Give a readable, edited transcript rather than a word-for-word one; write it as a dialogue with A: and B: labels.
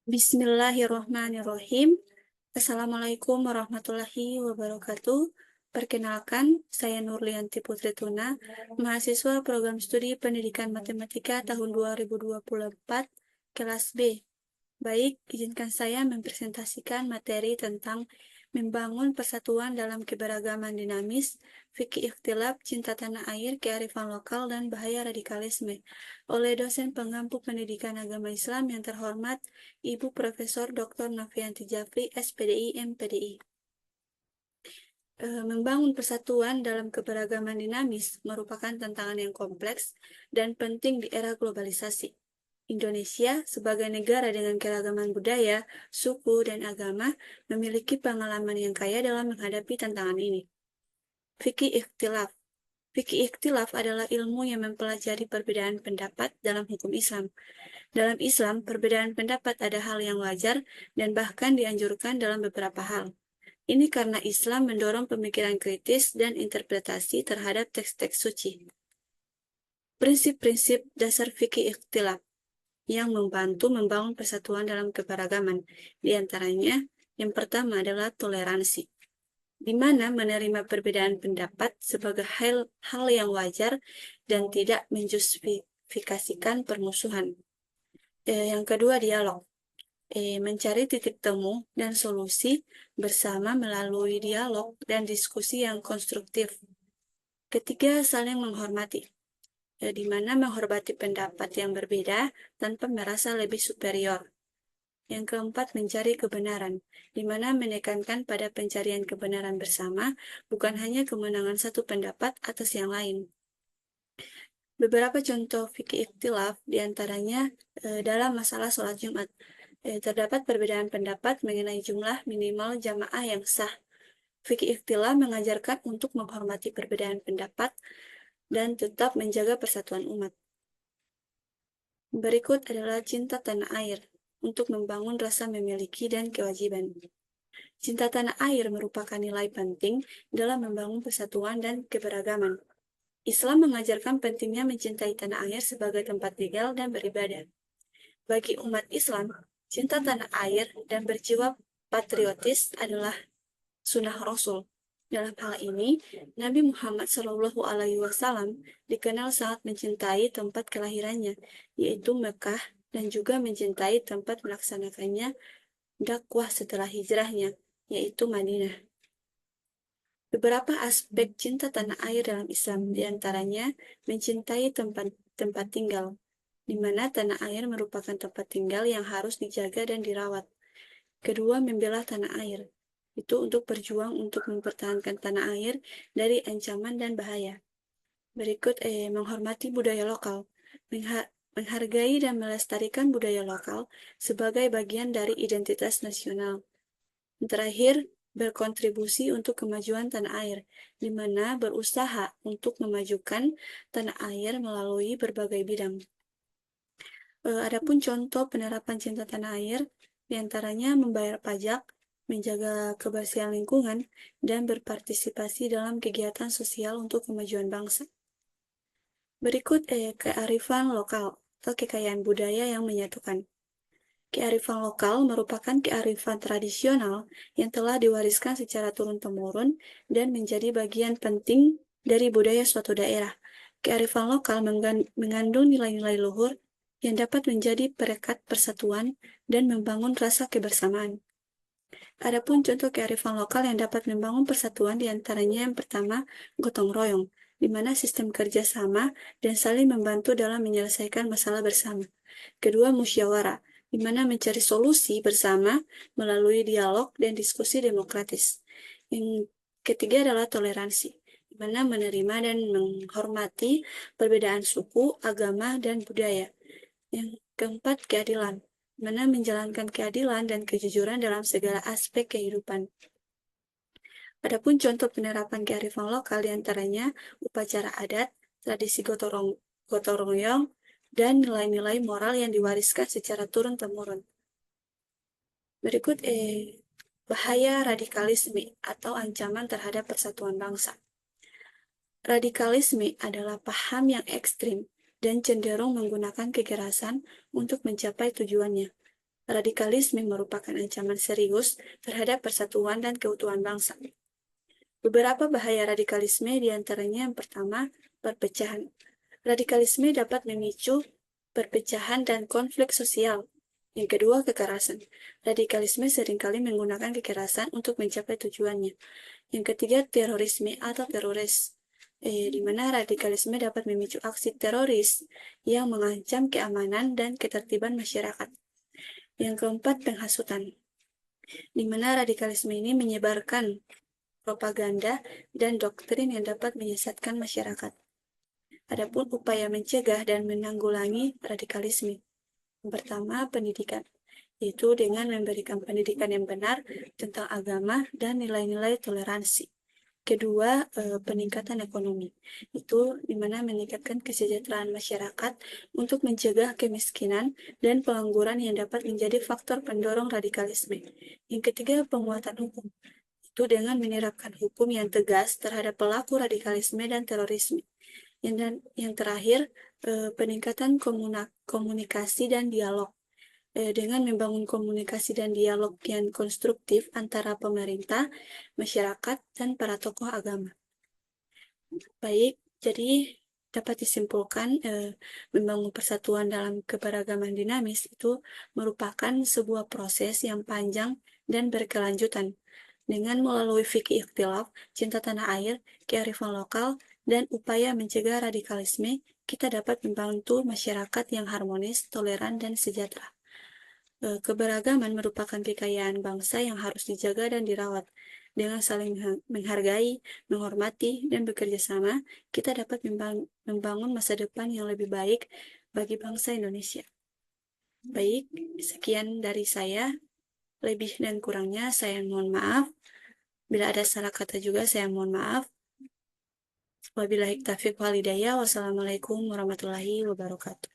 A: Bismillahirrohmanirrohim. Assalamualaikum warahmatullahi wabarakatuh. Perkenalkan, saya Nurlianti Putri Tuna, mahasiswa program studi Pendidikan Matematika tahun 2024, kelas B. Baik, izinkan saya mempresentasikan materi tentang membangun persatuan dalam keberagaman dinamis, fikih ikhtilaf, cinta tanah air, kearifan lokal, dan bahaya radikalisme oleh dosen pengampu pendidikan agama Islam yang terhormat Ibu Profesor Dr. Novianti Jafri, SPDI, MPDI. Membangun persatuan dalam keberagaman dinamis merupakan tantangan yang kompleks dan penting di era globalisasi. Indonesia, sebagai negara dengan keragaman budaya, suku, dan agama, memiliki pengalaman yang kaya dalam menghadapi tantangan ini. Fikih ikhtilaf. Fikih ikhtilaf adalah ilmu yang mempelajari perbedaan pendapat dalam hukum Islam. Dalam Islam, perbedaan pendapat ada hal yang wajar dan bahkan dianjurkan dalam beberapa hal. Ini karena Islam mendorong pemikiran kritis dan interpretasi terhadap teks-teks suci. Prinsip-prinsip dasar fikih ikhtilaf yang membantu membangun persatuan dalam keberagaman. Di antaranya, yang pertama adalah toleransi, di mana menerima perbedaan pendapat sebagai hal yang wajar dan tidak menjustifikasikan permusuhan. Yang kedua, dialog. Mencari titik temu dan solusi bersama melalui dialog dan diskusi yang konstruktif. Ketiga, saling menghormati, di mana menghormati pendapat yang berbeda tanpa merasa lebih superior. Yang keempat, mencari kebenaran, di mana menekankan pada pencarian kebenaran bersama, bukan hanya kemenangan satu pendapat atas yang lain. Beberapa contoh fikih ikhtilaf, diantaranya dalam masalah sholat Jumat. Terdapat perbedaan pendapat mengenai jumlah minimal jamaah yang sah. Fikih ikhtilaf mengajarkan untuk menghormati perbedaan pendapat dan tetap menjaga persatuan umat. Berikut adalah cinta tanah air untuk membangun rasa memiliki dan kewajiban. Cinta tanah air merupakan nilai penting dalam membangun persatuan dan keberagaman. Islam mengajarkan pentingnya mencintai tanah air sebagai tempat tinggal dan beribadah. Bagi umat Islam, cinta tanah air dan berjiwa patriotis adalah sunnah Rasul. Dalam hal ini, Nabi Muhammad SAW dikenal sangat mencintai tempat kelahirannya, yaitu Mekah, dan juga mencintai tempat melaksanakannya dakwah setelah hijrahnya, yaitu Madinah. Beberapa aspek cinta tanah air dalam Islam, diantaranya mencintai tempat tinggal, di mana tanah air merupakan tempat tinggal yang harus dijaga dan dirawat. Kedua, membela tanah air, itu untuk berjuang untuk mempertahankan tanah air dari ancaman dan bahaya. Berikut, menghormati budaya lokal, menghargai dan melestarikan budaya lokal sebagai bagian dari identitas nasional. Terakhir, berkontribusi untuk kemajuan tanah air, di mana berusaha untuk memajukan tanah air melalui berbagai bidang. Adapun contoh penerapan cinta tanah air, diantaranya membayar pajak, menjaga kebersihan lingkungan, dan berpartisipasi dalam kegiatan sosial untuk kemajuan bangsa. Berikut kearifan lokal atau kekayaan budaya yang menyatukan. Kearifan lokal merupakan kearifan tradisional yang telah diwariskan secara turun-temurun dan menjadi bagian penting dari budaya suatu daerah. Kearifan lokal mengandung nilai-nilai luhur yang dapat menjadi perekat persatuan dan membangun rasa kebersamaan. Adapun contoh kearifan lokal yang dapat membangun persatuan diantaranya yang pertama, gotong royong, di mana sistem kerja sama dan saling membantu dalam menyelesaikan masalah bersama. Kedua, musyawarah, di mana mencari solusi bersama melalui dialog dan diskusi demokratis. Yang ketiga adalah toleransi, di mana menerima dan menghormati perbedaan suku, agama, dan budaya. Yang keempat, keadilan, di mana menjalankan keadilan dan kejujuran dalam segala aspek kehidupan. Adapun contoh penerapan kearifan lokal diantaranya upacara adat, tradisi gotong royong, dan nilai-nilai moral yang diwariskan secara turun-temurun. Berikut bahaya radikalisme atau ancaman terhadap persatuan bangsa. Radikalisme adalah paham yang ekstrim dan cenderung menggunakan kekerasan untuk mencapai tujuannya. Radikalisme merupakan ancaman serius terhadap persatuan dan keutuhan bangsa. Beberapa bahaya radikalisme diantaranya yang pertama, perpecahan. Radikalisme dapat memicu perpecahan dan konflik sosial. Yang kedua, kekerasan. Radikalisme seringkali menggunakan kekerasan untuk mencapai tujuannya. Yang ketiga, terorisme atau teroris, di mana radikalisme dapat memicu aksi teroris yang mengancam keamanan dan ketertiban masyarakat. Yang keempat, penghasutan, di mana radikalisme ini menyebarkan propaganda dan doktrin yang dapat menyesatkan masyarakat. Adapun upaya mencegah dan menanggulangi radikalisme. Yang pertama, pendidikan, yaitu dengan memberikan pendidikan yang benar tentang agama dan nilai-nilai toleransi. Kedua, peningkatan ekonomi, itu dimana meningkatkan kesejahteraan masyarakat untuk mencegah kemiskinan dan pengangguran yang dapat menjadi faktor pendorong radikalisme. Yang ketiga, penguatan hukum, itu dengan menerapkan hukum yang tegas terhadap pelaku radikalisme dan terorisme. Yang terakhir, peningkatan komunikasi dan dialog, dengan membangun komunikasi dan dialog yang konstruktif antara pemerintah, masyarakat, dan para tokoh agama. Baik, jadi dapat disimpulkan membangun persatuan dalam keberagaman dinamis itu merupakan sebuah proses yang panjang dan berkelanjutan. Dengan melalui fikih ikhtilaf, cinta tanah air, kearifan lokal, dan upaya mencegah radikalisme, kita dapat membantu masyarakat yang harmonis, toleran, dan sejahtera. Keberagaman merupakan kekayaan bangsa yang harus dijaga dan dirawat. Dengan saling menghargai, menghormati, dan bekerja sama, kita dapat membangun masa depan yang lebih baik bagi bangsa Indonesia. Baik, sekian dari saya. Lebih dan kurangnya saya mohon maaf. Bila ada salah kata juga saya mohon maaf. Wabillahi taufiq wal hidayah. Wassalamualaikum warahmatullahi wabarakatuh.